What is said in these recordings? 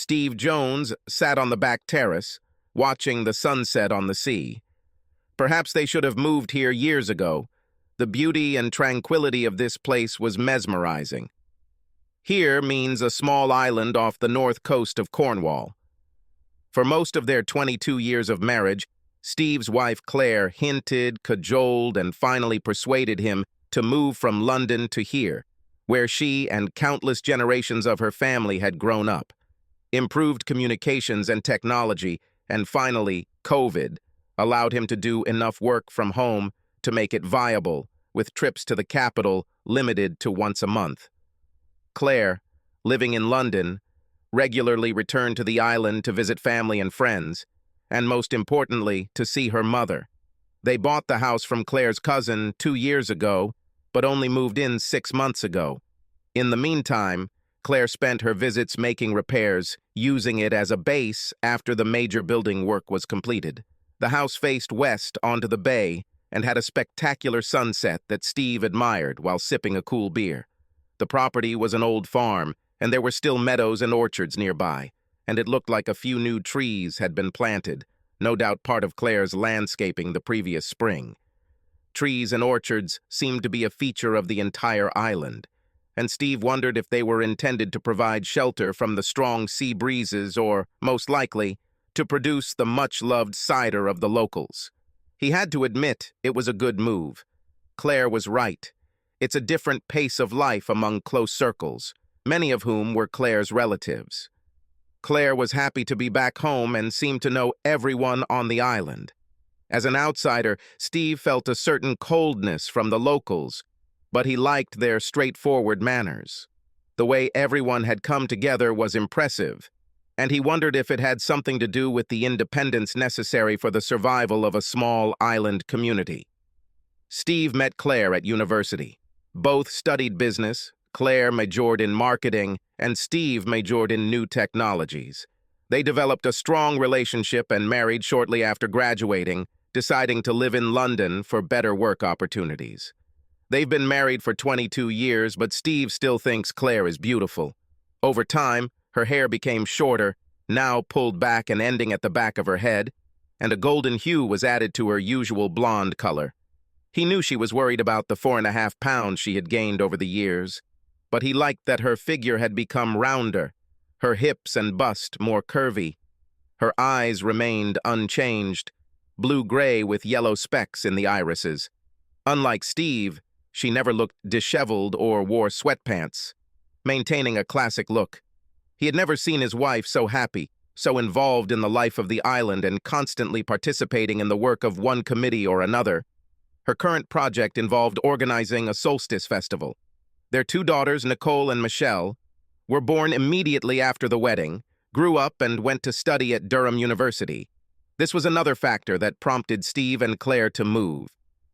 Steve Jones sat on the back terrace, watching the sunset on the sea. Perhaps they should have moved here years ago. The beauty and tranquility of this place was mesmerizing. Here means a small island off the north coast of Cornwall. For most of their 22 years of marriage, Steve's wife Claire hinted, cajoled, and finally persuaded him to move from London to here, where she and countless generations of her family had grown up. Improved communications and technology, and finally, COVID, allowed him to do enough work from home to make it viable, with trips to the capital limited to once a month. Claire, living in London, regularly returned to the island to visit family and friends, and most importantly, to see her mother. They bought the house from Claire's cousin 2 years ago, but only moved in 6 months ago. In the meantime, Claire spent her visits making repairs, using it as a base after the major building work was completed. The house faced west onto the bay and had a spectacular sunset that Steve admired while sipping a cool beer. The property was an old farm, and there were still meadows and orchards nearby, and it looked like a few new trees had been planted, no doubt part of Claire's landscaping the previous spring. Trees and orchards seemed to be a feature of the entire island, and Steve wondered if they were intended to provide shelter from the strong sea breezes or, most likely, to produce the much-loved cider of the locals. He had to admit it was a good move. Claire was right. It's a different pace of life among close circles, many of whom were Claire's relatives. Claire was happy to be back home and seemed to know everyone on the island. As an outsider, Steve felt a certain coldness from the locals, but he liked their straightforward manners. The way everyone had come together was impressive, and he wondered if it had something to do with the independence necessary for the survival of a small island community. Steve met Claire at university. Both studied business. Claire majored in marketing, and Steve majored in new technologies. They developed a strong relationship and married shortly after graduating, deciding to live in London for better work opportunities. They've been married for 22 years, but Steve still thinks Claire is beautiful. Over time, her hair became shorter, now pulled back and ending at the back of her head, and a golden hue was added to her usual blonde color. He knew she was worried about the 4.5 pounds she had gained over the years, but he liked that her figure had become rounder, her hips and bust more curvy. Her eyes remained unchanged, blue-gray with yellow specks in the irises. Unlike Steve, she never looked disheveled or wore sweatpants, maintaining a classic look. He had never seen his wife so happy, so involved in the life of the island and constantly participating in the work of one committee or another. Her current project involved organizing a solstice festival. Their 2 daughters, Nicole and Michelle, were born immediately after the wedding, grew up and went to study at Durham University. This was another factor that prompted Steve and Claire to move.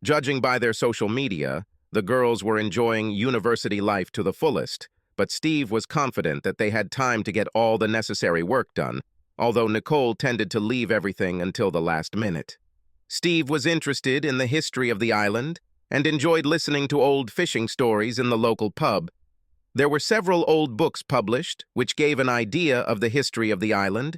Judging by their social media, the girls were enjoying university life to the fullest, but Steve was confident that they had time to get all the necessary work done, although Nicole tended to leave everything until the last minute. Steve was interested in the history of the island and enjoyed listening to old fishing stories in the local pub. There were several old books published, which gave an idea of the history of the island.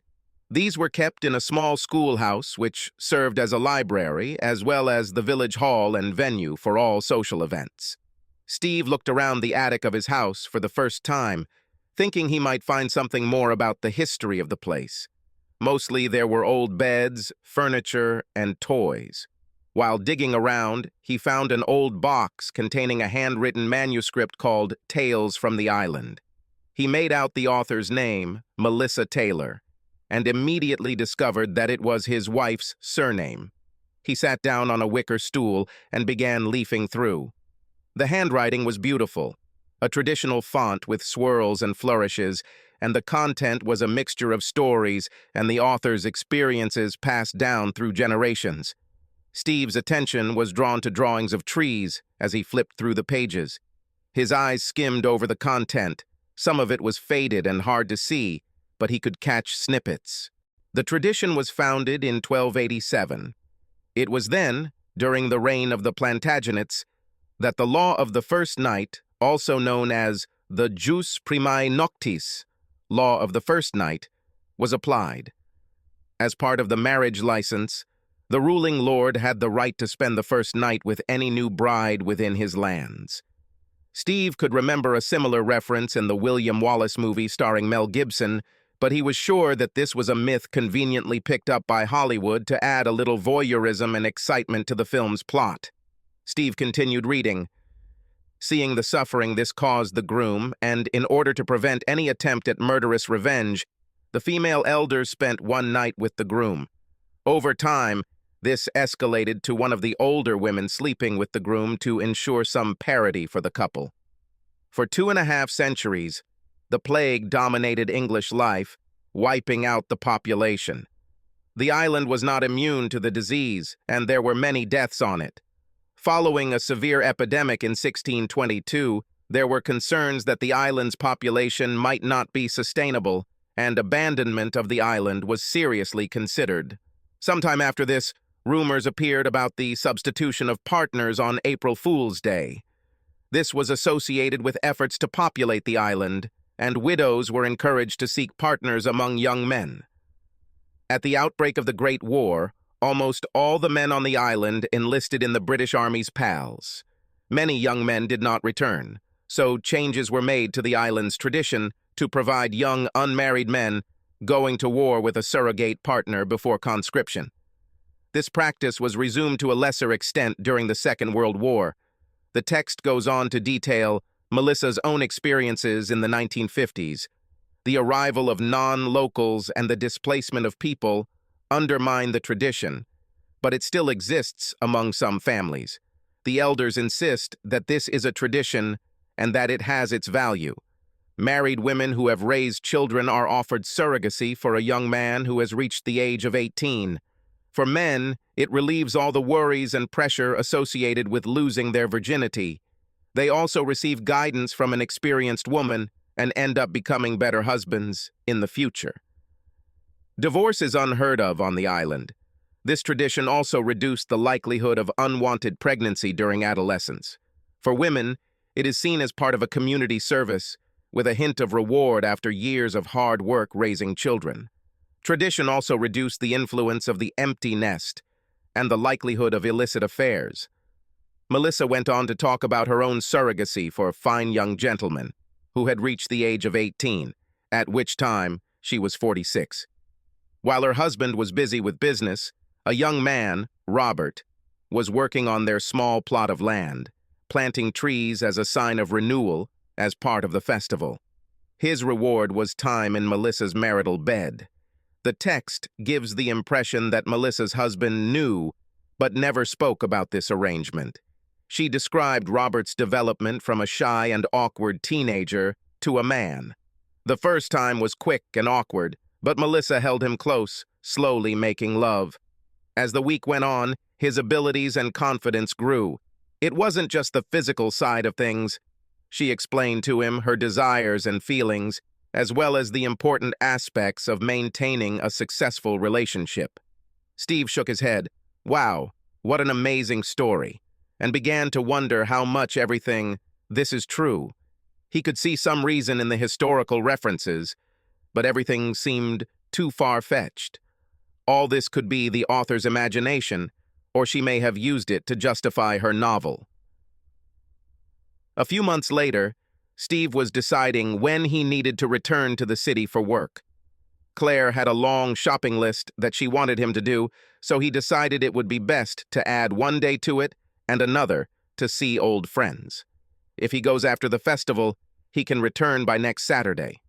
These were kept in a small schoolhouse, which served as a library, as well as the village hall and venue for all social events. Steve looked around the attic of his house for the first time, thinking he might find something more about the history of the place. Mostly there were old beds, furniture, and toys. While digging around, he found an old box containing a handwritten manuscript called Tales from the Island. He made out the author's name, Melissa Taylor, and immediately discovered that it was his wife's surname. He sat down on a wicker stool and began leafing through. The handwriting was beautiful, a traditional font with swirls and flourishes, and the content was a mixture of stories and the author's experiences passed down through generations. Steve's attention was drawn to drawings of trees as he flipped through the pages. His eyes skimmed over the content. Some of it was faded and hard to see, but he could catch snippets. The tradition was founded in 1287. It was then, during the reign of the Plantagenets, that the law of the first night, also known as the jus primae noctis, law of the first night, was applied. As part of the marriage license, the ruling lord had the right to spend the first night with any new bride within his lands. Steve could remember a similar reference in the William Wallace movie starring Mel Gibson, but he was sure that this was a myth conveniently picked up by Hollywood to add a little voyeurism and excitement to the film's plot. Steve continued reading. Seeing the suffering this caused the groom, and in order to prevent any attempt at murderous revenge, the female elders spent one night with the groom. Over time, this escalated to one of the older women sleeping with the groom to ensure some parity for the couple. For 2.5 centuries, the plague dominated English life, wiping out the population. The island was not immune to the disease, and there were many deaths on it. Following a severe epidemic in 1622, there were concerns that the island's population might not be sustainable, and abandonment of the island was seriously considered. Sometime after this, rumors appeared about the substitution of partners on April Fool's Day. This was associated with efforts to populate the island, and widows were encouraged to seek partners among young men. At the outbreak of the Great War, almost all the men on the island enlisted in the British Army's PALs. Many young men did not return, so changes were made to the island's tradition to provide young unmarried men going to war with a surrogate partner before conscription. This practice was resumed to a lesser extent during the Second World War. The text goes on to detail Melissa's own experiences in the 1950s. The arrival of non-locals and the displacement of people undermine the tradition, but it still exists among some families. The elders insist that this is a tradition and that it has its value. Married women who have raised children are offered surrogacy for a young man who has reached the age of 18. For men, it relieves all the worries and pressure associated with losing their virginity. They also receive guidance from an experienced woman and end up becoming better husbands in the future. Divorce is unheard of on the island. This tradition also reduced the likelihood of unwanted pregnancy during adolescence. For women, it is seen as part of a community service, with a hint of reward after years of hard work raising children. Tradition also reduced the influence of the empty nest and the likelihood of illicit affairs. Melissa went on to talk about her own surrogacy for a fine young gentleman who had reached the age of 18, at which time she was 46. While her husband was busy with business, a young man, Robert, was working on their small plot of land, planting trees as a sign of renewal as part of the festival. His reward was time in Melissa's marital bed. The text gives the impression that Melissa's husband knew but never spoke about this arrangement. She described Robert's development from a shy and awkward teenager to a man. The first time was quick and awkward, but Melissa held him close, slowly making love. As the week went on, his abilities and confidence grew. It wasn't just the physical side of things. She explained to him her desires and feelings, as well as the important aspects of maintaining a successful relationship. Steve shook his head. Wow, what an amazing story, and began to wonder how much everything this is true. He could see some reason in the historical references, but everything seemed too far-fetched. All this could be the author's imagination, or she may have used it to justify her novel. A few months later, Steve was deciding when he needed to return to the city for work. Claire had a long shopping list that she wanted him to do, so he decided it would be best to add one day to it and another to see old friends. If he goes after the festival, he can return by next Saturday.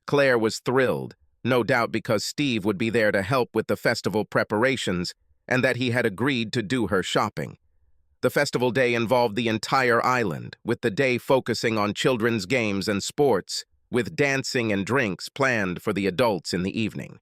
Claire was thrilled, no doubt because Steve would be there to help with the festival preparations and that he had agreed to do her shopping. The festival day involved the entire island, with the day focusing on children's games and sports, with dancing and drinks planned for the adults in the evening.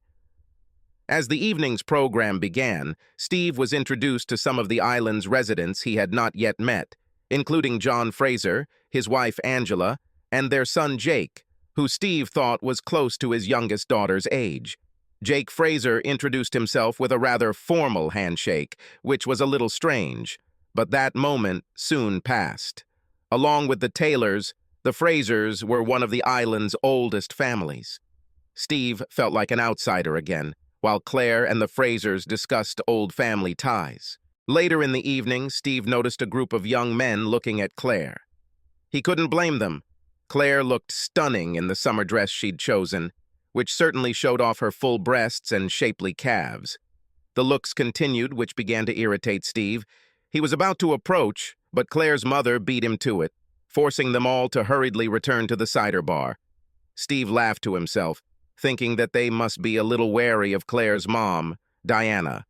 As the evening's program began, Steve was introduced to some of the island's residents he had not yet met, including John Fraser, his wife Angela, and their son Jake, who Steve thought was close to his youngest daughter's age. Jake Fraser introduced himself with a rather formal handshake, which was a little strange. But that moment soon passed. Along with the Taylors, the Frasers were one of the island's oldest families. Steve felt like an outsider again, while Claire and the Frasers discussed old family ties. Later in the evening, Steve noticed a group of young men looking at Claire. He couldn't blame them. Claire looked stunning in the summer dress she'd chosen, which certainly showed off her full breasts and shapely calves. The looks continued, which began to irritate Steve. He was about to approach, but Claire's mother beat him to it, forcing them all to hurriedly return to the cider bar. Steve laughed to himself, thinking that they must be a little wary of Claire's mom, Diana.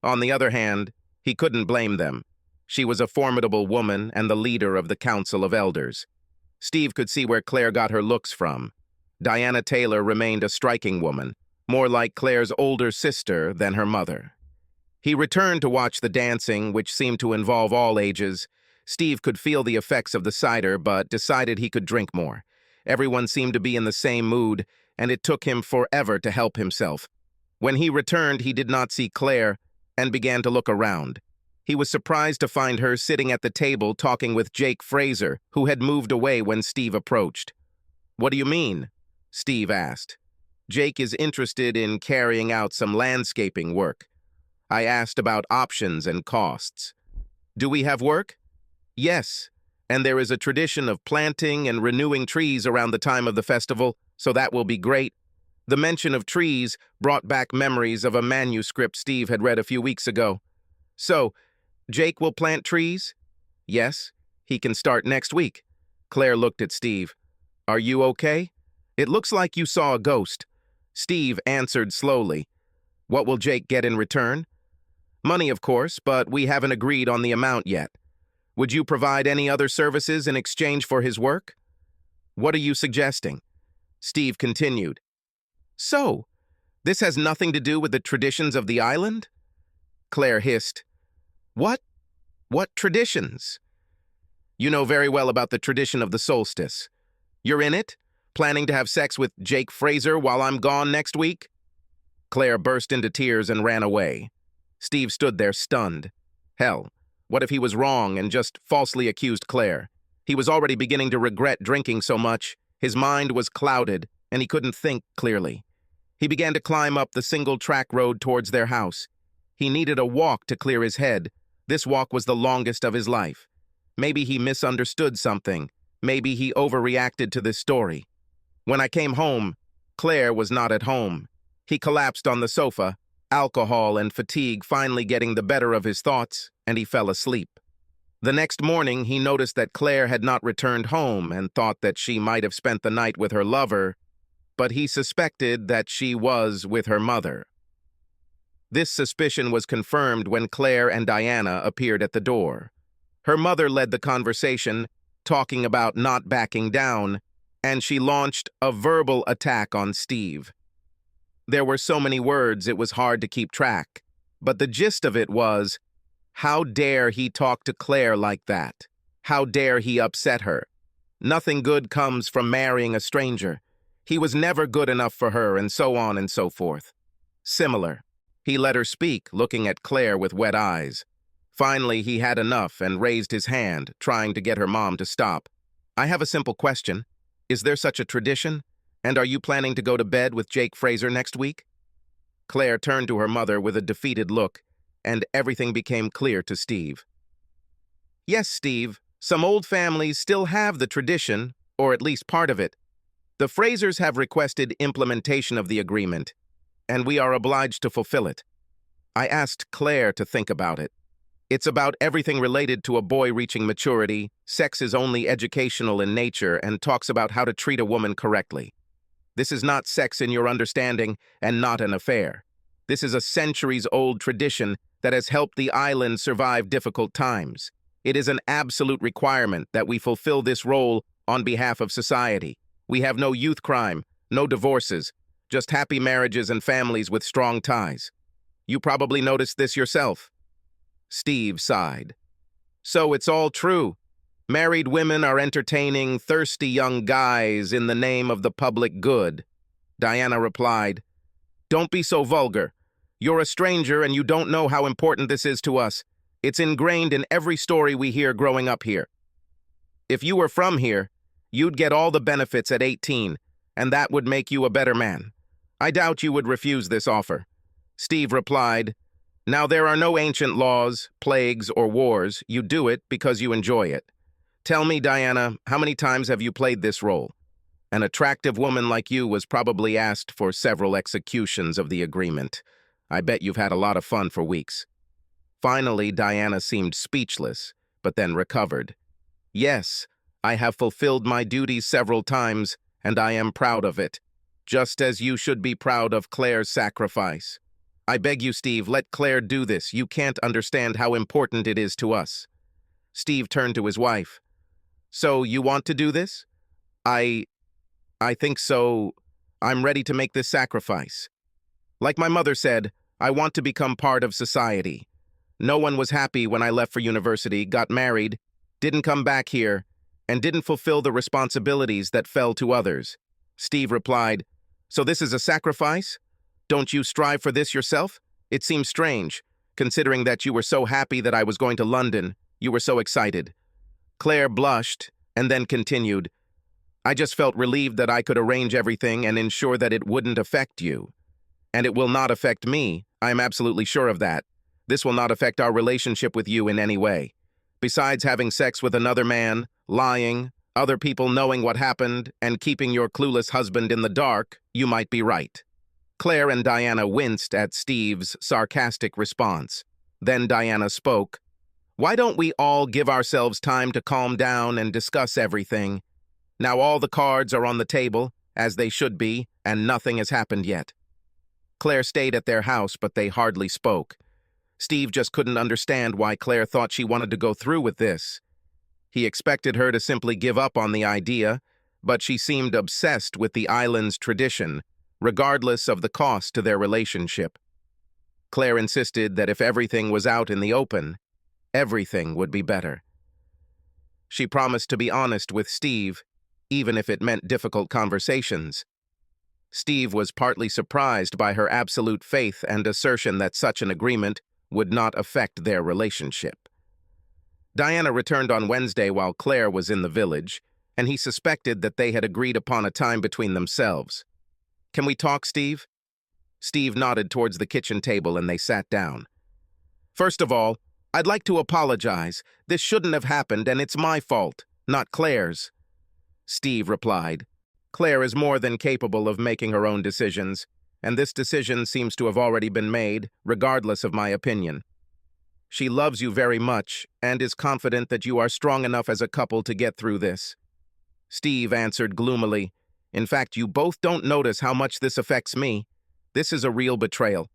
On the other hand, he couldn't blame them. She was a formidable woman and the leader of the Council of Elders. Steve could see where Claire got her looks from. Diana Taylor remained a striking woman, more like Claire's older sister than her mother. He returned to watch the dancing, which seemed to involve all ages. Steve could feel the effects of the cider, but decided he could drink more. Everyone seemed to be in the same mood, and it took him forever to help himself. When he returned, he did not see Claire and began to look around. He was surprised to find her sitting at the table talking with Jake Fraser, who had moved away when Steve approached. "What do you mean?" Steve asked. "Jake is interested in carrying out some landscaping work. I asked about options and costs." "Do we have work?" "Yes, and there is a tradition of planting and renewing trees around the time of the festival, so that will be great." The mention of trees brought back memories of a manuscript Steve had read a few weeks ago. "So, Jake will plant trees?" "Yes, he can start next week." Claire looked at Steve. "Are you okay? It looks like you saw a ghost." Steve answered slowly. "What will Jake get in return?" "Money, of course, but we haven't agreed on the amount yet. Would you provide any other services in exchange for his work?" "What are you suggesting?" Steve continued. "So, this has nothing to do with the traditions of the island?" Claire hissed. What? What traditions?" "You know very well about the tradition of the solstice. You're in it? Planning to have sex with Jake Fraser while I'm gone next week?" Claire burst into tears and ran away. Steve stood there stunned. Hell, what if he was wrong and just falsely accused Claire? He was already beginning to regret drinking so much. His mind was clouded, and he couldn't think clearly. He began to climb up the single-track road towards their house. He needed a walk to clear his head. This walk was the longest of his life. Maybe he misunderstood something. Maybe he overreacted to this story. When I came home, Claire was not at home. He collapsed on the sofa, alcohol and fatigue finally getting the better of his thoughts, and he fell asleep. The next morning, he noticed that Claire had not returned home and thought that she might have spent the night with her lover, but he suspected that she was with her mother. This suspicion was confirmed when Claire and Diana appeared at the door. Her mother led the conversation, talking about not backing down, and she launched a verbal attack on Steve. There were so many words it was hard to keep track, but the gist of it was, how dare he talk to Claire like that? How dare he upset her? Nothing good comes from marrying a stranger. He was never good enough for her, and so on and so forth. Similar. He let her speak, looking at Claire with wet eyes. Finally, he had enough and raised his hand, trying to get her mom to stop. "I have a simple question. Is there such a tradition? And are you planning to go to bed with Jake Fraser next week?" Claire turned to her mother with a defeated look, and everything became clear to Steve. "Yes, Steve, some old families still have the tradition, or at least part of it. The Frasers have requested implementation of the agreement, and we are obliged to fulfill it. I asked Claire to think about it. It's about everything related to a boy reaching maturity. Sex is only educational in nature and talks about how to treat a woman correctly. This is not sex in your understanding and not an affair. This is a centuries-old tradition that has helped the island survive difficult times. It is an absolute requirement that we fulfill this role on behalf of society. We have no youth crime, no divorces, just happy marriages and families with strong ties. You probably noticed this yourself." Steve sighed. "So it's all true. Married women are entertaining thirsty young guys in the name of the public good." Diana replied, "Don't be so vulgar. You're a stranger and you don't know how important this is to us. It's ingrained in every story we hear growing up here. If you were from here, you'd get all the benefits at 18, and that would make you a better man. I doubt you would refuse this offer. Steve replied, Now there are no ancient laws, plagues, or wars. You do it because you enjoy it. Tell me, Diana, how many times have you played this role? An attractive woman like you was probably asked for several executions of the agreement. I bet you've had a lot of fun for weeks. Finally, Diana seemed speechless, but then recovered. Yes, I have fulfilled my duties several times, and I am proud of it, just as you should be proud of Claire's sacrifice. I beg you, Steve, let Claire do this. You can't understand how important it is to us. Steve turned to his wife. So, you want to do this? I think so. I'm ready to make this sacrifice. Like my mother said, I want to become part of society. No one was happy when I left for university, got married, didn't come back here, and didn't fulfill the responsibilities that fell to others. Steve replied, So this is a sacrifice? Don't you strive for this yourself? It seems strange, considering that you were so happy that I was going to London. You were so excited. Claire blushed and then continued, I just felt relieved that I could arrange everything and ensure that it wouldn't affect you. And it will not affect me. I am absolutely sure of that. This will not affect our relationship with you in any way. Besides having sex with another man, lying, other people knowing what happened, and keeping your clueless husband in the dark, you might be right. Claire and Diana winced at Steve's sarcastic response. Then Diana spoke. Why don't we all give ourselves time to calm down and discuss everything? Now all the cards are on the table, as they should be, and nothing has happened yet. Claire stayed at their house, but they hardly spoke. Steve just couldn't understand why Claire thought she wanted to go through with this. He expected her to simply give up on the idea, but she seemed obsessed with the island's tradition, regardless of the cost to their relationship. Claire insisted that if everything was out in the open, everything would be better. She promised to be honest with Steve, even if it meant difficult conversations. Steve was partly surprised by her absolute faith and assertion that such an agreement would not affect their relationship. Diana returned on Wednesday while Claire was in the village, and he suspected that they had agreed upon a time between themselves. Can we talk, Steve? Steve nodded towards the kitchen table and they sat down. First of all, I'd like to apologize. This shouldn't have happened and it's my fault, not Claire's. Steve replied. Claire is more than capable of making her own decisions, and this decision seems to have already been made, regardless of my opinion. She loves you very much and is confident that you are strong enough as a couple to get through this. Steve answered gloomily, In fact, you both don't notice how much this affects me. This is a real betrayal.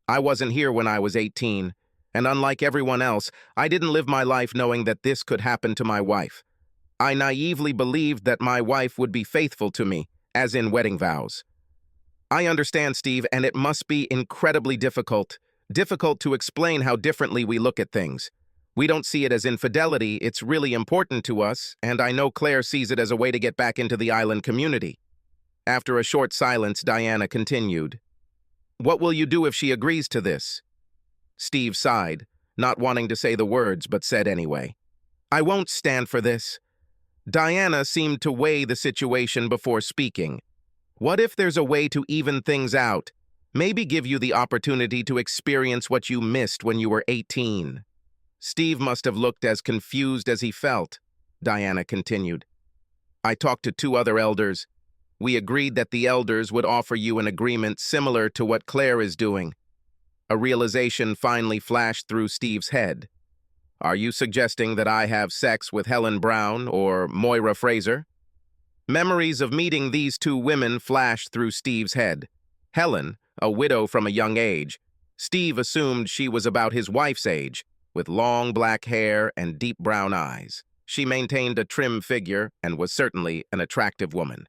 I wasn't here when I was 18, and unlike everyone else, I didn't live my life knowing that this could happen to my wife. I naively believed that my wife would be faithful to me, as in wedding vows. I understand, Steve, and it must be incredibly difficult to explain how differently we look at things. We don't see it as infidelity, it's really important to us, and I know Claire sees it as a way to get back into the island community. After a short silence, Diana continued. What will you do if she agrees to this? Steve sighed, not wanting to say the words, but said anyway. I won't stand for this. Diana seemed to weigh the situation before speaking. What if there's a way to even things out? Maybe give you the opportunity to experience what you missed when you were 18. Steve must have looked as confused as he felt, Diana continued. I talked to 2 other elders. We agreed that the elders would offer you an agreement similar to what Claire is doing. A realization finally flashed through Steve's head. Are you suggesting that I have sex with Helen Brown or Moira Fraser? Memories of meeting these 2 women flashed through Steve's head. Helen, a widow from a young age. Steve assumed she was about his wife's age, with long black hair and deep brown eyes. She maintained a trim figure and was certainly an attractive woman.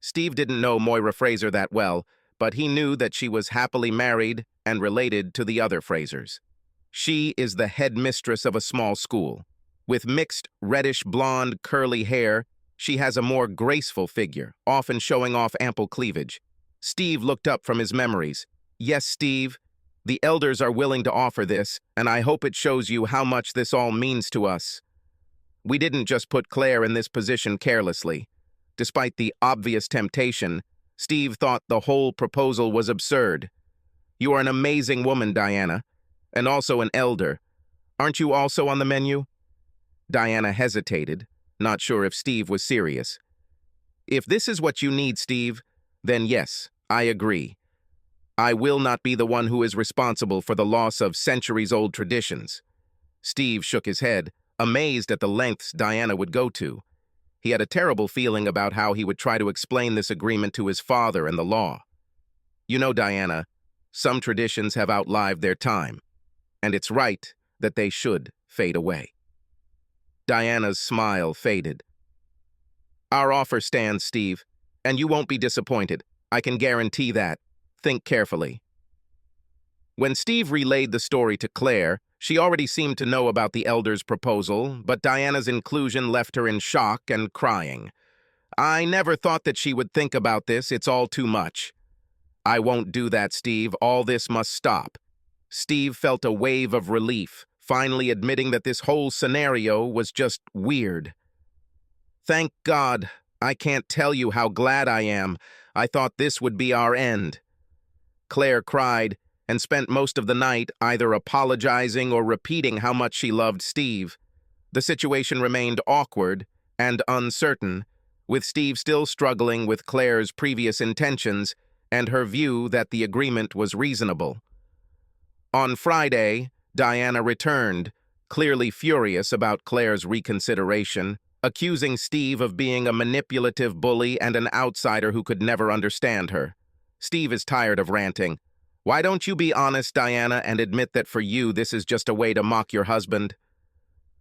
Steve didn't know Moira Fraser that well, but he knew that she was happily married and related to the other Frasers. She is the headmistress of a small school. With mixed reddish-blonde curly hair, she has a more graceful figure, often showing off ample cleavage. Steve looked up from his memories. Yes, Steve, the elders are willing to offer this, and I hope it shows you how much this all means to us. We didn't just put Claire in this position carelessly. Despite the obvious temptation, Steve thought the whole proposal was absurd. "You are an amazing woman, Diana, and also an elder. Aren't you also on the menu?" Diana hesitated, not sure if Steve was serious. "If this is what you need, Steve, then yes, I agree. I will not be the one who is responsible for the loss of centuries-old traditions." Steve shook his head, amazed at the lengths Diana would go to. He had a terrible feeling about how he would try to explain this agreement to his father and the law. "You know, Diana, some traditions have outlived their time, and it's right that they should fade away." Diana's smile faded. "Our offer stands, Steve, and you won't be disappointed. I can guarantee that. Think carefully." When Steve relayed the story to Claire, she already seemed to know about the elder's proposal, but Diana's inclusion left her in shock and crying. "I never thought that she would think about this. It's all too much." "I won't do that, Steve. All this must stop." Steve felt a wave of relief, finally admitting that this whole scenario was just weird. "Thank God. I can't tell you how glad I am. I thought this would be our end." Claire cried and spent most of the night either apologizing or repeating how much she loved Steve. The situation remained awkward and uncertain, with Steve still struggling with Claire's previous intentions and her view that the agreement was reasonable. On Friday, Diana returned, clearly furious about Claire's reconsideration, accusing Steve of being a manipulative bully and an outsider who could never understand her. Steve is tired of ranting. "Why don't you be honest, Diana, and admit that for you this is just a way to mock your husband?"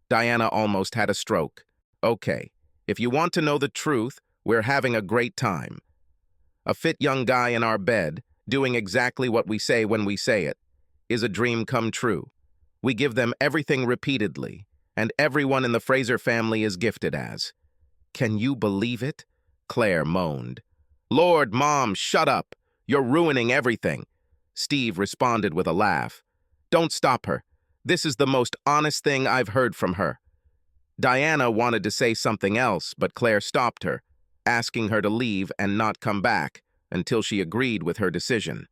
Diana almost had a stroke. "Okay, if you want to know the truth, we're having a great time. A fit young guy in our bed, doing exactly what we say when we say it, is a dream come true. We give them everything repeatedly, and everyone in the Fraser family is gifted as." "Can you believe it?" Claire moaned. "Lord, Mom, shut up. You're ruining everything." Steve responded with a laugh. "Don't stop her. This is the most honest thing I've heard from her." Diana wanted to say something else, but Claire stopped her, asking her to leave and not come back until she agreed with her decision.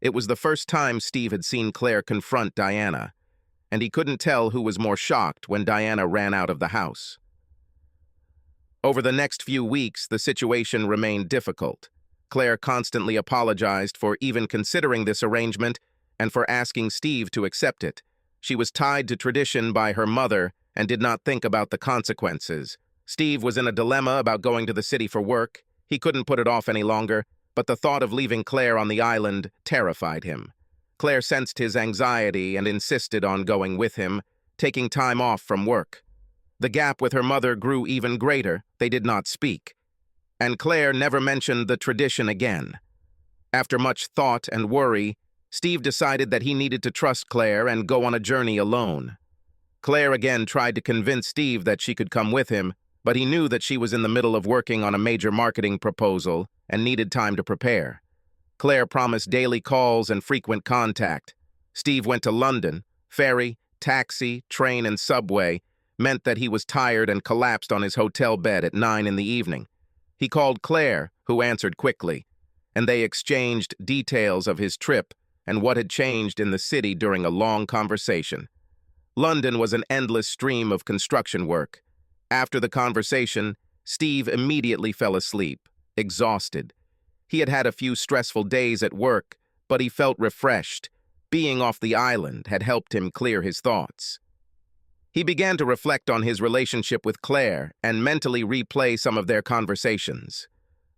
It was the first time Steve had seen Claire confront Diana, and he couldn't tell who was more shocked when Diana ran out of the house. Over the next few weeks, the situation remained difficult. Claire constantly apologized for even considering this arrangement and for asking Steve to accept it. She was tied to tradition by her mother and did not think about the consequences. Steve was in a dilemma about going to the city for work. He couldn't put it off any longer, but the thought of leaving Claire on the island terrified him. Claire sensed his anxiety and insisted on going with him, taking time off from work. The gap with her mother grew even greater. They did not speak. And Claire never mentioned the tradition again. After much thought and worry, Steve decided that he needed to trust Claire and go on a journey alone. Claire again tried to convince Steve that she could come with him, but he knew that she was in the middle of working on a major marketing proposal and needed time to prepare. Claire promised daily calls and frequent contact. Steve went to London. Ferry, taxi, train, and subway meant that he was tired and collapsed on his hotel bed at 9 in the evening. He called Claire, who answered quickly, and they exchanged details of his trip and what had changed in the city during a long conversation. London was an endless stream of construction work. After the conversation, Steve immediately fell asleep, exhausted. He had had a few stressful days at work, but he felt refreshed. Being off the island had helped him clear his thoughts. He began to reflect on his relationship with Claire and mentally replay some of their conversations.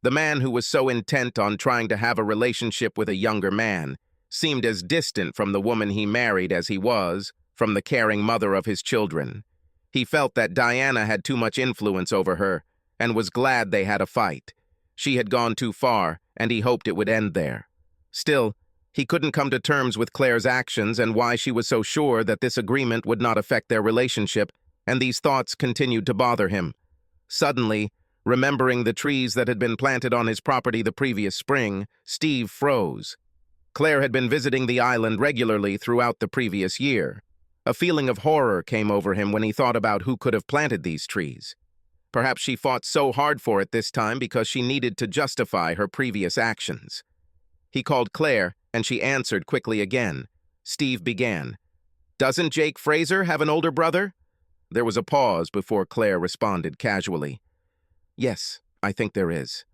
The man who was so intent on trying to have a relationship with a younger man seemed as distant from the woman he married as he was from the caring mother of his children. He felt that Diana had too much influence over her and was glad they had a fight. She had gone too far, and he hoped it would end there. Still, he couldn't come to terms with Claire's actions and why she was so sure that this agreement would not affect their relationship, and these thoughts continued to bother him. Suddenly, remembering the trees that had been planted on his property the previous spring, Steve froze. Claire had been visiting the island regularly throughout the previous year. A feeling of horror came over him when he thought about who could have planted these trees. Perhaps she fought so hard for it this time because she needed to justify her previous actions. He called Claire, and she answered quickly again. Steve began. "Doesn't Jake Fraser have an older brother?" There was a pause before Claire responded casually. "Yes, I think there is."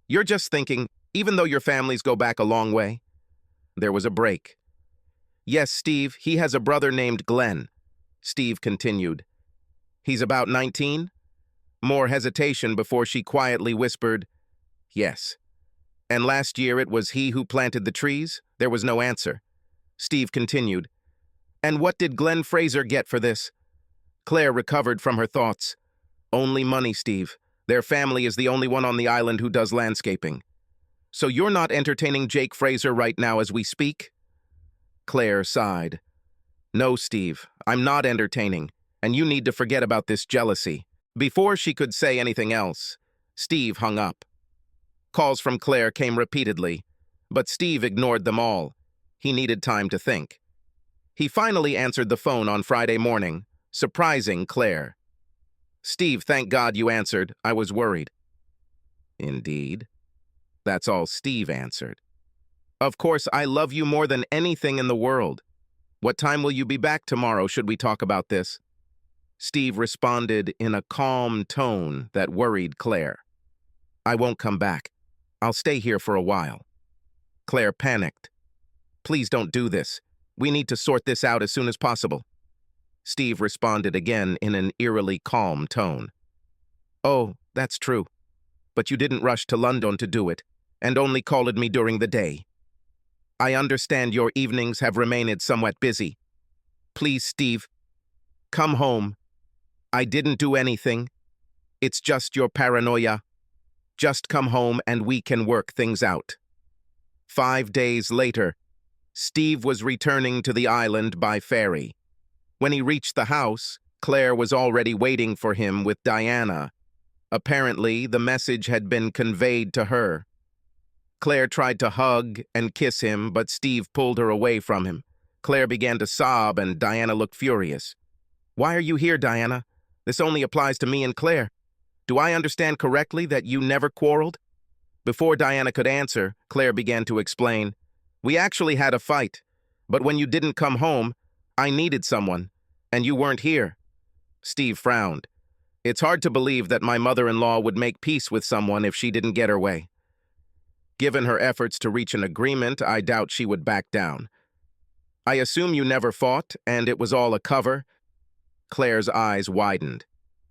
"You're just thinking, even though your families go back a long way?" There was a break. "Yes, Steve, he has a brother named Glenn." Steve continued. "He's about 19? More hesitation before she quietly whispered, "Yes." "And last year it was he who planted the trees?" There was no answer. Steve continued. "And what did Glenn Fraser get for this?" Claire recovered from her thoughts. "Only money, Steve. Their family is the only one on the island who does landscaping." "So you're not entertaining Jake Fraser right now as we speak?" Claire sighed. "No, Steve, I'm not entertaining, and you need to forget about this jealousy." Before she could say anything else, Steve hung up. Calls from Claire came repeatedly, but Steve ignored them all. He needed time to think. He finally answered the phone on Friday morning, surprising Claire. "Steve, thank God you answered. I was worried." "Indeed?" That's all Steve answered. "Of course, I love you more than anything in the world. What time will you be back tomorrow should we talk about this?" Steve responded in a calm tone that worried Claire. "I won't come back. I'll stay here for a while." Claire panicked. "Please don't do this. We need to sort this out as soon as possible." Steve responded again in an eerily calm tone. "Oh, that's true. But you didn't rush to London to do it, and only called me during the day. I understand your evenings have remained somewhat busy. Please, Steve, come home. I didn't do anything. It's just your paranoia. Just come home and we can work things out." 5 days later, Steve was returning to the island by ferry. When he reached the house, Claire was already waiting for him with Diana. Apparently, the message had been conveyed to her. Claire tried to hug and kiss him, but Steve pulled her away from him. Claire began to sob, and Diana looked furious. "Why are you here, Diana? This only applies to me and Claire. Do I understand correctly that you never quarreled?" Before Diana could answer, Claire began to explain. "We actually had a fight, but when you didn't come home, I needed someone, and you weren't here." Steve frowned. "It's hard to believe that my mother-in-law would make peace with someone if she didn't get her way. Given her efforts to reach an agreement, I doubt she would back down. I assume you never fought, and it was all a cover?" Claire's eyes widened.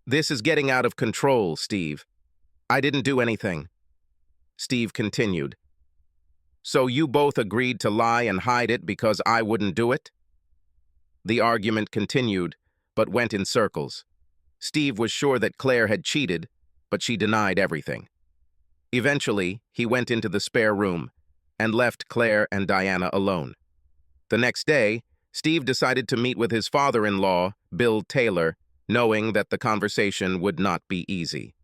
"This is getting out of control, Steve. I didn't do anything." Steve continued. "So you both agreed to lie and hide it because I wouldn't do it?" The argument continued, but went in circles. Steve was sure that Claire had cheated, but she denied everything. Eventually, he went into the spare room and left Claire and Diana alone. The next day, Steve decided to meet with his father-in-law, Bill Taylor, knowing that the conversation would not be easy.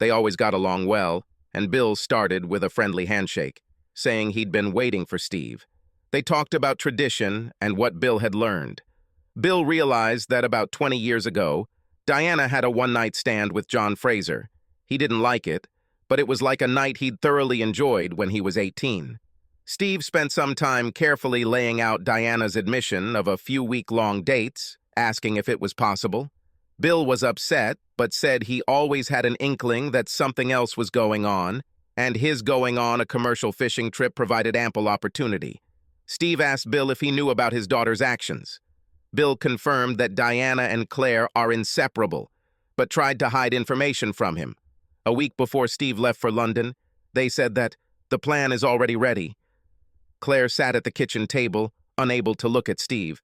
They always got along well, and Bill started with a friendly handshake, saying he'd been waiting for Steve. They talked about tradition and what Bill had learned. Bill realized that about 20 years ago, Diana had a one-night stand with John Fraser. He didn't like it, but it was like a night he'd thoroughly enjoyed when he was 18. Steve spent some time carefully laying out Diana's admission of a few week-long dates, asking if it was possible. Bill was upset, but said he always had an inkling that something else was going on, and his going on a commercial fishing trip provided ample opportunity. Steve asked Bill if he knew about his daughter's actions. Bill confirmed that Diana and Claire are inseparable, but tried to hide information from him. A week before Steve left for London, they said that the plan is already ready. Claire sat at the kitchen table, unable to look at Steve.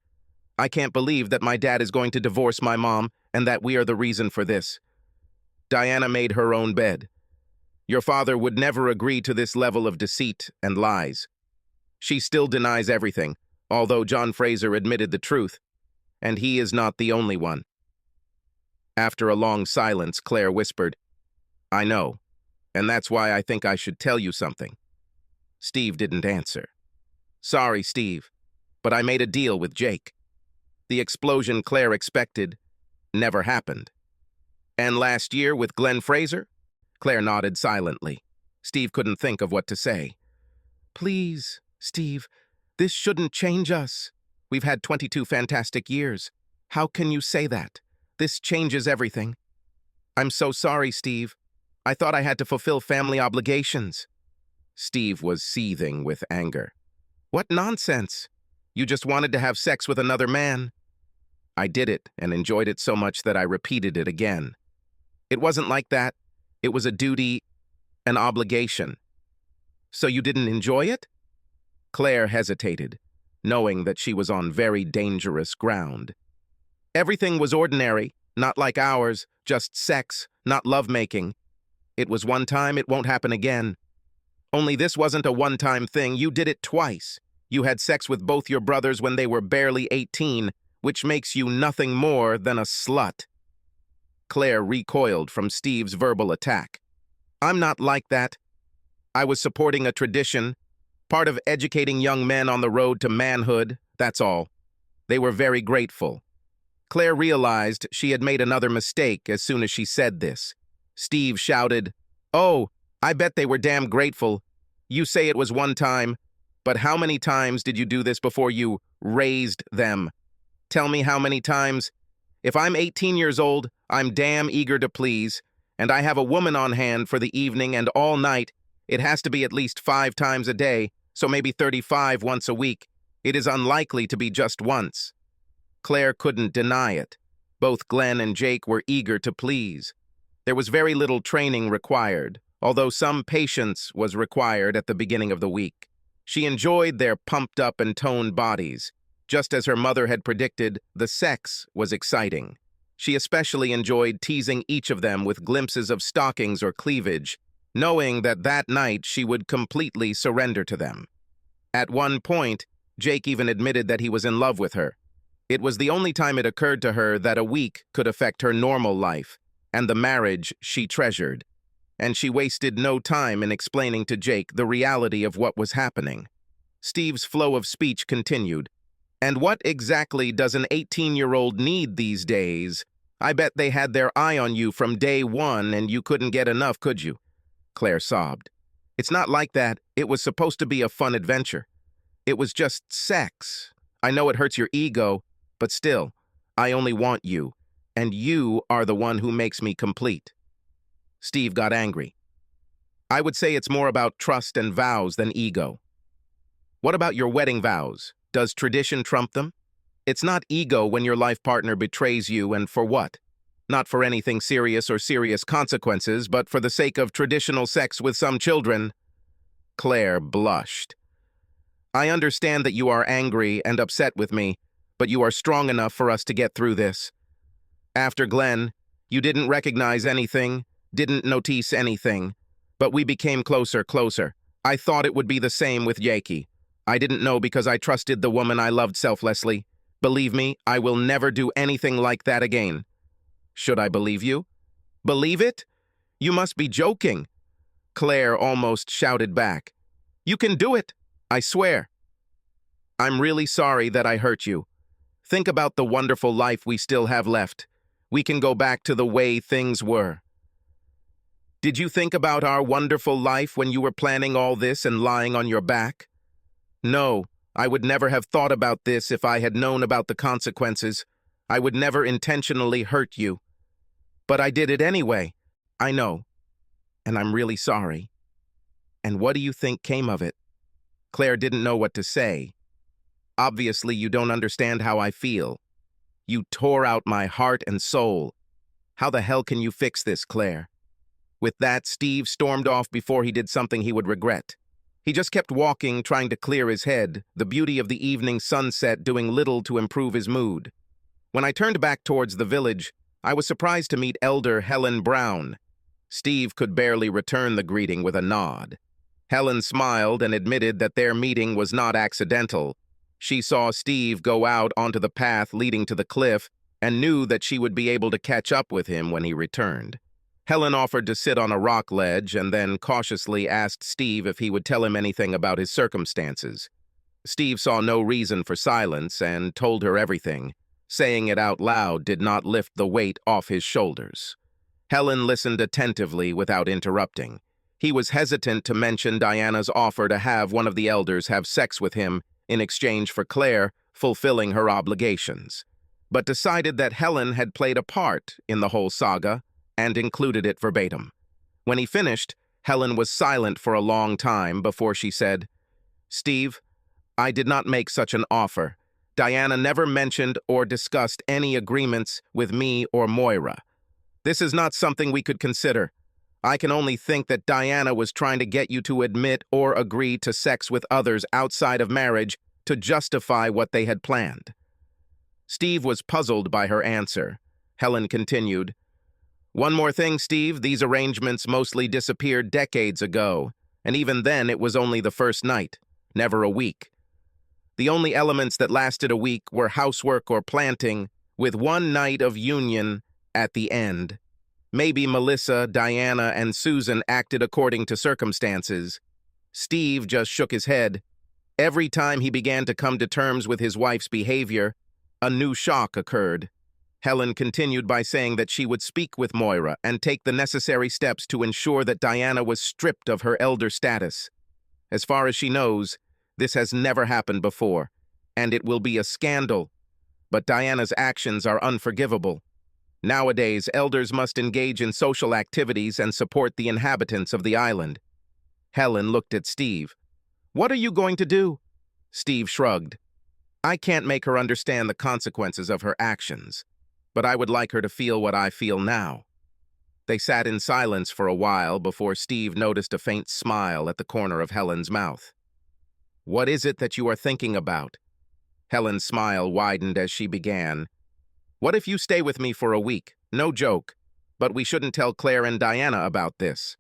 "I can't believe that my dad is going to divorce my mom and that we are the reason for this." Diana made her own bed. "Your father would never agree to this level of deceit and lies." She still denies everything, although John Fraser admitted the truth, and he is not the only one. After a long silence, Claire whispered, "I know, and that's why I think I should tell you something." Steve didn't answer. "Sorry, Steve, but I made a deal with Jake." The explosion Claire expected never happened. And last year with Glenn Fraser? Claire nodded silently. Steve couldn't think of what to say. Please, Steve, this shouldn't change us. We've had 22 fantastic years. How can you say that? This changes everything. I'm so sorry, Steve. I thought I had to fulfill family obligations. Steve was seething with anger. What nonsense! You just wanted to have sex with another man. I did it and enjoyed it so much that I repeated it again. It wasn't like that. It was a duty, an obligation. So you didn't enjoy it? Claire hesitated, knowing that she was on very dangerous ground. Everything was ordinary, not like ours, just sex, not lovemaking. It was one time, it won't happen again. Only this wasn't a one-time thing, you did it twice. You had sex with both your brothers when they were barely 18, which makes you nothing more than a slut. Claire recoiled from Steve's verbal attack. I'm not like that. I was supporting a tradition, part of educating young men on the road to manhood, that's all. They were very grateful. Claire realized she had made another mistake as soon as she said this. Steve shouted, "Oh, I bet they were damn grateful. You say it was one time, but how many times did you do this before you raised them? Tell me how many times. If I'm 18 years old, I'm damn eager to please, and I have a woman on hand for the evening and all night. It has to be at least 5 times a day, so maybe 35 once a week. It is unlikely to be just once." Claire couldn't deny it. Both Glenn and Jake were eager to please. There was very little training required, although some patience was required at the beginning of the week. She enjoyed their pumped-up and toned bodies. Just as her mother had predicted, the sex was exciting. She especially enjoyed teasing each of them with glimpses of stockings or cleavage, knowing that that night she would completely surrender to them. At one point, Jake even admitted that he was in love with her. It was the only time it occurred to her that a week could affect her normal life and the marriage she treasured, and she wasted no time in explaining to Jake the reality of what was happening. Steve's flow of speech continued. And what exactly does an 18-year-old need these days? I bet they had their eye on you from day one and you couldn't get enough, could you? Claire sobbed. It's not like that. It was supposed to be a fun adventure. It was just sex. I know it hurts your ego, but still, I only want you, and you are the one who makes me complete. Steve got angry. I would say it's more about trust and vows than ego. What about your wedding vows? Does tradition trump them? It's not ego when your life partner betrays you, and for what? Not for anything serious or serious consequences, but for the sake of traditional sex with some children. Claire blushed. I understand that you are angry and upset with me, but you are strong enough for us to get through this. After Glenn, you didn't recognize anything, didn't notice anything, but we became closer. I thought it would be the same with Yakey. I didn't know because I trusted the woman I loved selflessly. Believe me, I will never do anything like that again. Should I believe you? Believe it? You must be joking. Claire almost shouted back. You can do it, I swear. I'm really sorry that I hurt you. Think about the wonderful life we still have left. We can go back to the way things were. Did you think about our wonderful life when you were planning all this and lying on your back? No, I would never have thought about this if I had known about the consequences. I would never intentionally hurt you. But I did it anyway. I know. And I'm really sorry. And what do you think came of it? Claire didn't know what to say. Obviously, you don't understand how I feel. You tore out my heart and soul. How the hell can you fix this, Claire? With that, Steve stormed off before he did something he would regret. He just kept walking, trying to clear his head, the beauty of the evening sunset doing little to improve his mood. When I turned back towards the village, I was surprised to meet Elder Helen Brown. Steve could barely return the greeting with a nod. Helen smiled and admitted that their meeting was not accidental. She saw Steve go out onto the path leading to the cliff and knew that she would be able to catch up with him when he returned. Helen offered to sit on a rock ledge and then cautiously asked Steve if he would tell him anything about his circumstances. Steve saw no reason for silence and told her everything. Saying it out loud did not lift the weight off his shoulders. Helen listened attentively without interrupting. He was hesitant to mention Diana's offer to have one of the elders have sex with him in exchange for Claire fulfilling her obligations, but decided that Helen had played a part in the whole saga and included it verbatim. When he finished, Helen was silent for a long time before she said, "Steve, I did not make such an offer. Diana never mentioned or discussed any agreements with me or Moira. This is not something we could consider. I can only think that Diana was trying to get you to admit or agree to sex with others outside of marriage to justify what they had planned." Steve was puzzled by her answer. Helen continued, "One more thing, Steve, these arrangements mostly disappeared decades ago, and even then it was only the first night, never a week. The only elements that lasted a week were housework or planting, with one night of union at the end. Maybe Melissa, Diana, and Susan acted according to circumstances." Steve just shook his head. Every time he began to come to terms with his wife's behavior, a new shock occurred. Helen continued by saying that she would speak with Moira and take the necessary steps to ensure that Diana was stripped of her elder status. As far as she knows, this has never happened before, and it will be a scandal. But Diana's actions are unforgivable. Nowadays, elders must engage in social activities and support the inhabitants of the island. Helen looked at Steve. "What are you going to do?" Steve shrugged. "I can't make her understand the consequences of her actions, but I would like her to feel what I feel now." They sat in silence for a while before Steve noticed a faint smile at the corner of Helen's mouth. "What is it that you are thinking about?" Helen's smile widened as she began. "What if you stay with me for a week? No joke. But we shouldn't tell Claire and Diana about this.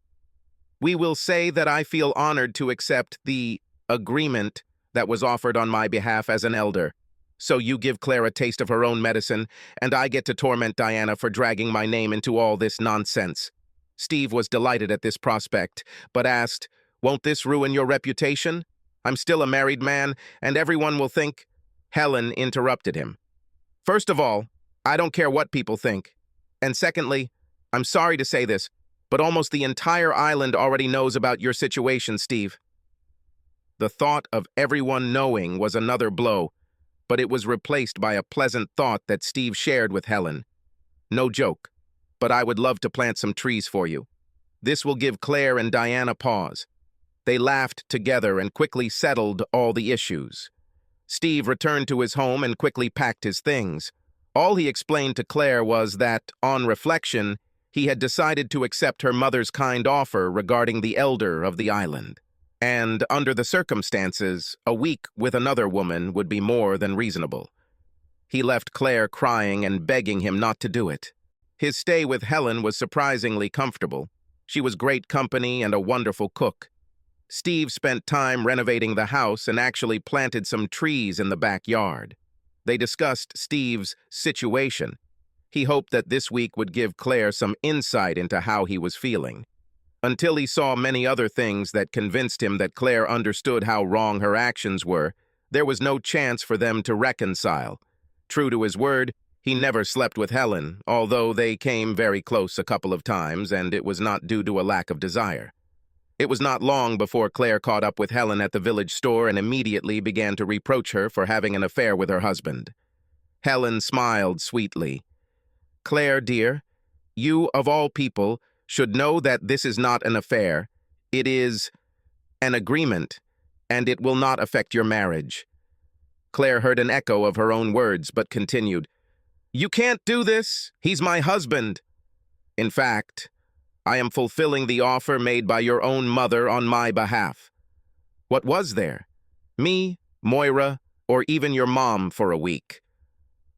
We will say that I feel honored to accept the agreement that was offered on my behalf as an elder. So you give Claire a taste of her own medicine, and I get to torment Diana for dragging my name into all this nonsense." Steve was delighted at this prospect, but asked, "Won't this ruin your reputation? I'm still a married man, and everyone will think—" Helen interrupted him. "First of all, I don't care what people think. And secondly, I'm sorry to say this, but almost the entire island already knows about your situation, Steve." The thought of everyone knowing was another blow, but it was replaced by a pleasant thought that Steve shared with Helen. "No joke, but I would love to plant some trees for you. This will give Claire and Diana pause." They laughed together and quickly settled all the issues. Steve returned to his home and quickly packed his things. All he explained to Claire was that, on reflection, he had decided to accept her mother's kind offer regarding the elder of the island. And, under the circumstances, a week with another woman would be more than reasonable. He left Claire crying and begging him not to do it. His stay with Helen was surprisingly comfortable. She was great company and a wonderful cook. Steve spent time renovating the house and actually planted some trees in the backyard. They discussed Steve's situation. He hoped that this week would give Claire some insight into how he was feeling. Until he saw many other things that convinced him that Claire understood how wrong her actions were, there was no chance for them to reconcile. True to his word, he never slept with Helen, although they came very close a couple of times, and it was not due to a lack of desire. It was not long before Claire caught up with Helen at the village store and immediately began to reproach her for having an affair with her husband. Helen smiled sweetly. "Claire, dear, you, of all people, should know that this is not an affair. It is an agreement, and it will not affect your marriage." Claire heard an echo of her own words, but continued, "You can't do this. He's my husband. In fact, I am fulfilling the offer made by your own mother on my behalf. What was there? Me, Moira, or even your mom for a week?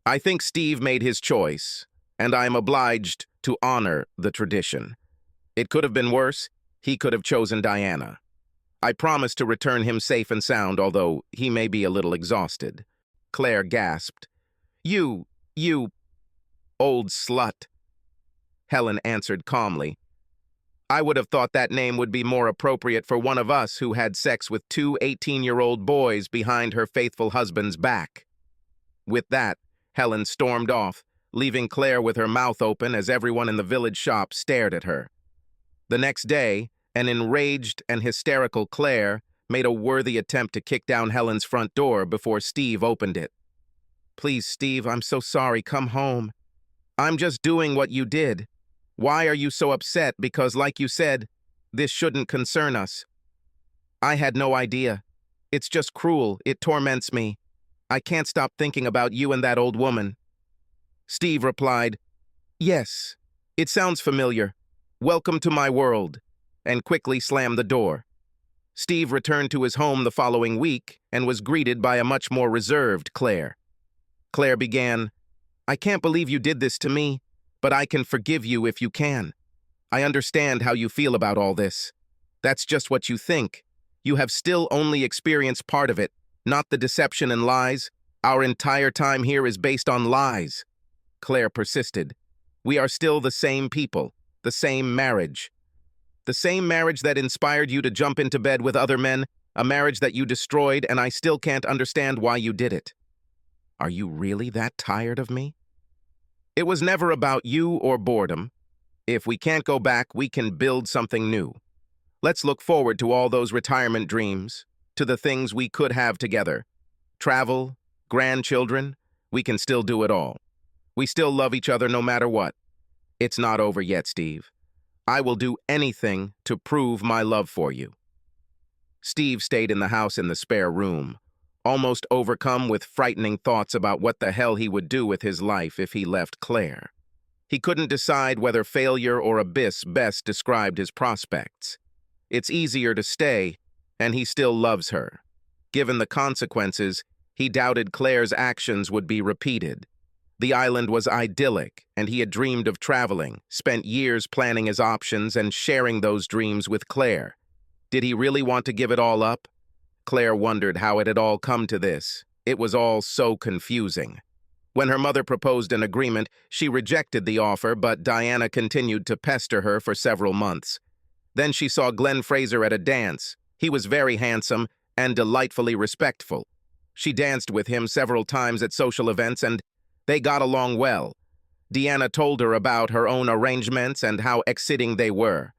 I think Steve made his choice, and I am obliged to honor the tradition. It could have been worse. He could have chosen Diana. I promise to return him safe and sound, although he may be a little exhausted." Claire gasped. You old slut." Helen answered calmly, "I would have thought that name would be more appropriate for one of us who had sex with two 18-year-old boys behind her faithful husband's back." With that, Helen stormed off, leaving Claire with her mouth open as everyone in the village shop stared at her. The next day, an enraged and hysterical Claire made a worthy attempt to kick down Helen's front door before Steve opened it. "Please, Steve, I'm so sorry. Come home. I'm just doing what you did. Why are you so upset? Because, like you said, this shouldn't concern us. I had no idea. It's just cruel. It torments me. I can't stop thinking about you and that old woman." Steve replied, "Yes, it sounds familiar. Welcome to my world," and quickly slammed the door. Steve returned to his home the following week and was greeted by a much more reserved Claire. Claire began, "I can't believe you did this to me, but I can forgive you if you can. I understand how you feel about all this. That's just what you think. You have still only experienced part of it, not the deception and lies. Our entire time here is based on lies." Claire persisted. "We are still the same people, the same marriage. The same marriage that inspired you to jump into bed with other men, a marriage that you destroyed, and I still can't understand why you did it. Are you really that tired of me? It was never about you or boredom. If we can't go back, we can build something new. Let's look forward to all those retirement dreams, to the things we could have together. Travel, grandchildren, we can still do it all. We still love each other no matter what. It's not over yet, Steve. I will do anything to prove my love for you." Steve stayed in the house in the spare room, almost overcome with frightening thoughts about what the hell he would do with his life if he left Claire. He couldn't decide whether failure or abyss best described his prospects. It's easier to stay, and he still loves her. Given the consequences, he doubted Claire's actions would be repeated. The island was idyllic, and he had dreamed of traveling, spent years planning his options and sharing those dreams with Claire. Did he really want to give it all up? Claire wondered how it had all come to this. It was all so confusing. When her mother proposed an agreement, she rejected the offer, but Diana continued to pester her for several months. Then she saw Glenn Fraser at a dance. He was very handsome and delightfully respectful. She danced with him several times at social events, and they got along well. Deanna told her about her own arrangements and how exciting they were.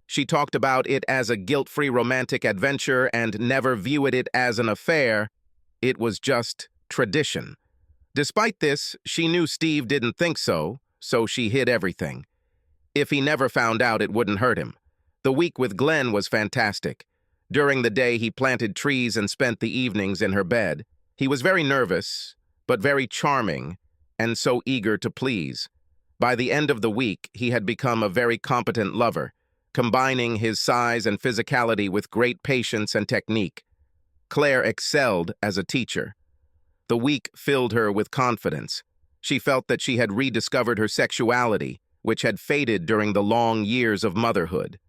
She talked about it as a guilt-free romantic adventure and never viewed it as an affair. It was just tradition. Despite this, she knew Steve didn't think so, so she hid everything. If he never found out, it wouldn't hurt him. The week with Glenn was fantastic. During the day, he planted trees and spent the evenings in her bed. He was very nervous, but very charming, and so eager to please. By the end of the week, he had become a very competent lover, combining his size and physicality with great patience and technique. Claire excelled as a teacher. The week filled her with confidence. She felt that she had rediscovered her sexuality, which had faded during the long years of motherhood.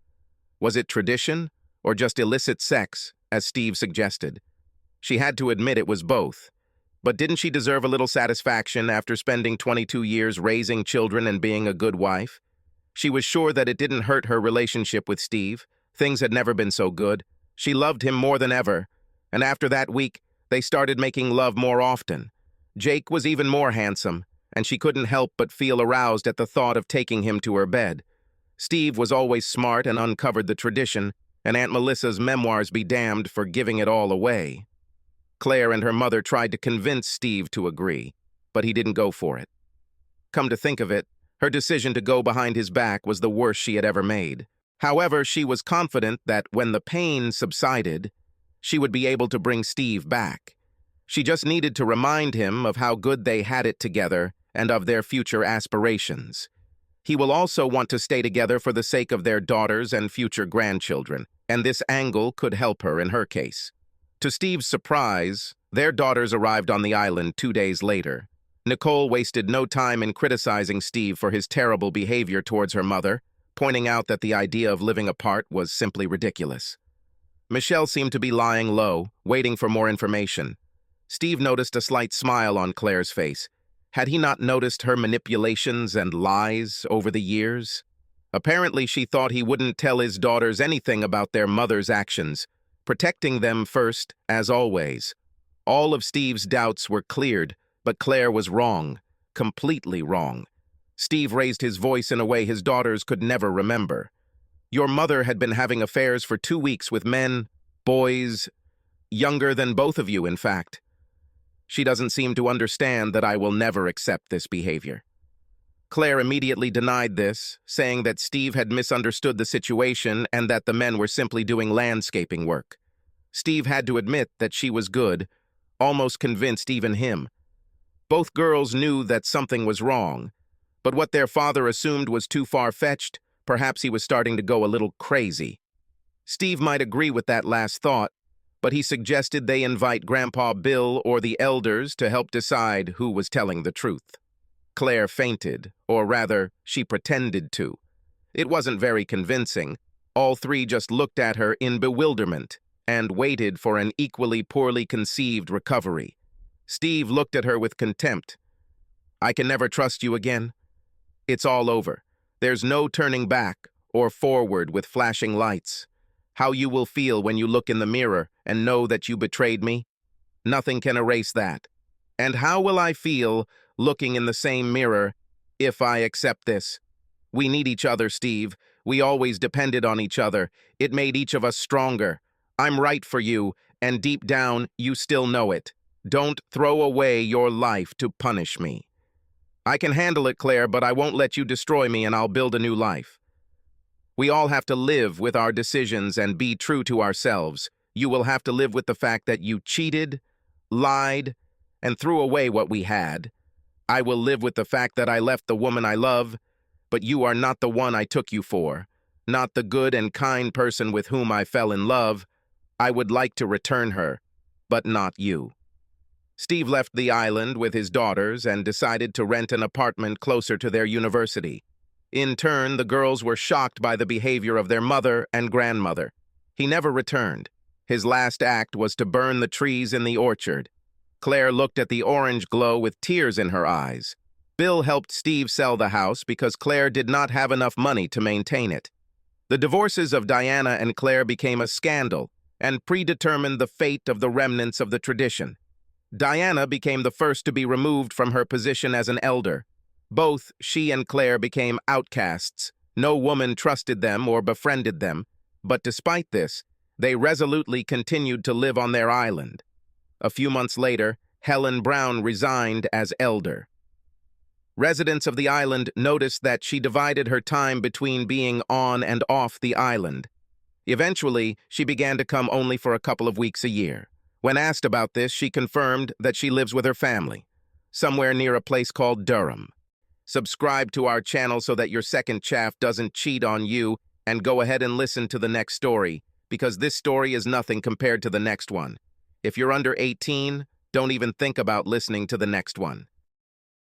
Was it tradition, or just illicit sex, as Steve suggested? She had to admit it was both. But didn't she deserve a little satisfaction after spending 22 years raising children and being a good wife? She was sure that it didn't hurt her relationship with Steve. Things had never been so good. She loved him more than ever. And after that week, they started making love more often. Jake was even more handsome, and she couldn't help but feel aroused at the thought of taking him to her bed. Steve was always smart and uncovered the tradition, and Aunt Melissa's memoirs be damned for giving it all away. Claire and her mother tried to convince Steve to agree, but he didn't go for it. Come to think of it, her decision to go behind his back was the worst she had ever made. However, she was confident that when the pain subsided, she would be able to bring Steve back. She just needed to remind him of how good they had it together and of their future aspirations. He will also want to stay together for the sake of their daughters and future grandchildren, and this angle could help her in her case. To Steve's surprise, their daughters arrived on the island 2 days later. Nicole wasted no time in criticizing Steve for his terrible behavior towards her mother, pointing out that the idea of living apart was simply ridiculous. Michelle seemed to be lying low, waiting for more information. Steve noticed a slight smile on Claire's face. Had he not noticed her manipulations and lies over the years? Apparently, she thought he wouldn't tell his daughters anything about their mother's actions, protecting them first, as always. All of Steve's doubts were cleared, but Claire was wrong. completely wrong. Steve raised his voice in a way his daughters could never remember. Your mother had been having affairs for 2 weeks with men, boys, younger than both of you, in fact. She doesn't seem to understand that I will never accept this behavior. Claire immediately denied this, saying that Steve had misunderstood the situation and that the men were simply doing landscaping work. Steve had to admit that she was good, almost convinced even him. Both girls knew that something was wrong, but what their father assumed was too far-fetched. Perhaps he was starting to go a little crazy. Steve might agree with that last thought, but he suggested they invite Grandpa Bill or the elders to help decide who was telling the truth. Claire fainted, or rather, she pretended to. It wasn't very convincing. All three just looked at her in bewilderment and waited for an equally poorly conceived recovery. Steve looked at her with contempt. I can never trust you again. It's all over. There's no turning back or forward with flashing lights. How you will feel when you look in the mirror and know that you betrayed me? Nothing can erase that. And how will I feel looking in the same mirror if I accept this? We need each other, Steve. We always depended on each other. It made each of us stronger. I'm right for you, and deep down, you still know it. Don't throw away your life to punish me. I can handle it, Claire, but I won't let you destroy me, and I'll build a new life. We all have to live with our decisions and be true to ourselves. You will have to live with the fact that you cheated, lied, and threw away what we had. I will live with the fact that I left the woman I love, but you are not the one I took you for, not the good and kind person with whom I fell in love. I would like to return her, but not you. Steve left the island with his daughters and decided to rent an apartment closer to their university. In turn, the girls were shocked by the behavior of their mother and grandmother. He never returned. His last act was to burn the trees in the orchard. Claire looked at the orange glow with tears in her eyes. Bill helped Steve sell the house because Claire did not have enough money to maintain it. The divorces of Diana and Claire became a scandal and predetermined the fate of the remnants of the tradition. Diana became the first to be removed from her position as an elder. Both she and Claire became outcasts. No woman trusted them or befriended them, but despite this, they resolutely continued to live on their island. A few months later, Helen Brown resigned as elder. Residents of the island noticed that she divided her time between being on and off the island. Eventually, she began to come only for a couple of weeks a year. When asked about this, she confirmed that she lives with her family, somewhere near a place called Durham. Subscribe to our channel so that your second chaff doesn't cheat on you, and go ahead and listen to the next story, because this story is nothing compared to the next one. If you're under 18, don't even think about listening to the next one.